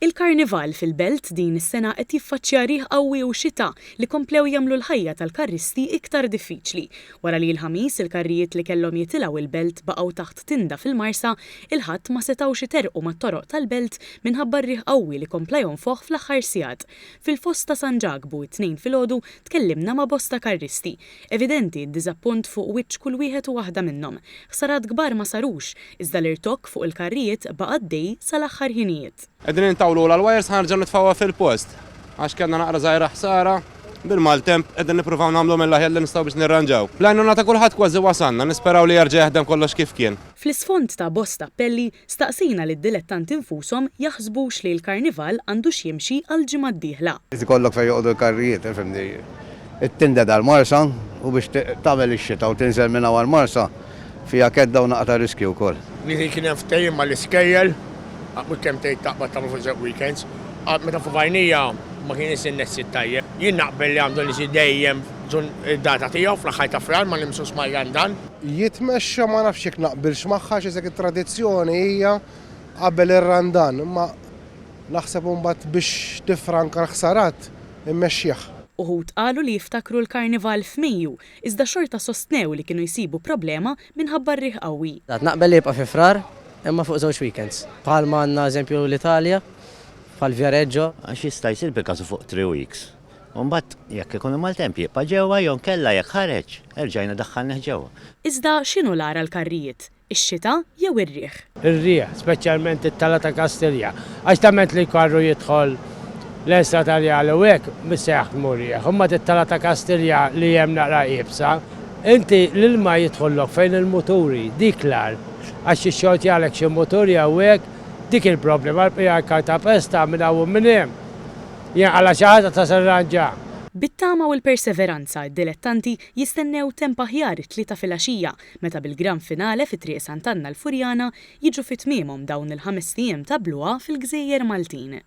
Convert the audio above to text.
Il-karnival fil-belt din is-sena qed jiffaċċja riħ qawwi u xita li komplew jagħmlu l-ħajja tal-karristi iktar diffiċli. Wara li l-ħamis il-karrijiet li kellhom jitilgħu il-belt baqgħu taħt tinda fil-marsa, il-ħadd ma setgħux iterqu mat-toroq tal-belt minħabba riħ qawwi li kompla jonfoħ fl-aħħar sigħat. Fil-fost ta' San Ġagbu it-tnejn filgħodu tkellimna ma' bosta karristi. Evidenti d-diżappunt fuq wiċċ kull wieħed u waħda minnhom. Ħsarat kbar ma sarux, iżda l-irtok fuq il-karrijiet baqa' għaddej sal-aħħar ħinijiet. Qegħdin intawlu l-wires ħarġa nitfawha fil-post. Għax kellna naqra żgħira ħsara, bil-maltemp qegħdin nippruvaw nagħmlu mill-aħjar li nistgħu biex nirranġaw. Plajnuna ta' kulħadd kważi wasanna, nisperaw li jerġa' jaħdem kollox kif kien. Fl-isfond ta' bosta appelli staqsina lid-dilettanti infushom jaħsbux li l-karnival għandux jimxi għal ġimgħa d-dieħla. Ikollok fejn joqogħdu l-karrijiet, ifhimni. It-tinda dal-marsa u biex tagħmel ix-xita u tinżel minn hawn marsa fiha kedda u naqta' riskju wkoll. Li kien hemm ftehim mal-iskejjel, għaqbu kemm tgħid taqbad tagħmel fuq weekends, meta f'Varnija ma kien isin nessi tajjeb. Jien naqbel li għandu li dejjem ġun id-data tiegħu fl-aħħar ta' frar ma nimsus ma jandan. Jitmexxa ma nafx jekk naqbilx magħha x'eżek it-tradizzjoni hija qabel ir-randan, imma naħseb imbagħad biex tifranka l-ħsarat immexxih. Uħud qalu li jiftakru l-karnival f'Mejju, iżda xorta sostnew li kienu jsibu problema minħabba r-riħ qawwi. Naqbel li jibqa' fi frar, imma fuq żewġ weekends. Bħalma għandna eżempju l-Italja, bħal Viareggio. Għax jista' jsir bil-kasu fuq 3 weeks. Mbagħad jekk ikun mal-temp jibqa' ġewwa jew nkella jekk ħareġ, erġajna daħħalnih ġewwa. Iżda x'inhu l-ara l-karrijiet? Ix-xita jew ir-riħ? Ir-riħ, speċjalment it-tala ta' Kastilja, għax tament li karru jidħol l-Estra Taljali u hekk mis-seħħ Murija. Imma it-tala ta' Kastilja li hemm naqra qibsa, inti l-ilma jidħollok fejn il-muturi, dik l-ar. Għax ix-xort jgħalek xi muturi hawnhekk, dik il-problema l-pija karta pesta minn hawn minn hemm. Jinqala xi ħaġa ta' sarranġa. Bit-tama u l-perseveranza d-dilettanti jistennew temp aħjar it-tlieta filgħaxija meta bil-gran finale fit-Triq Sant'Anna l-Furjana jiġu fit-tmiemhom dawn il-5 ijiem ta' blugħa fil-Gżejjer Maltin.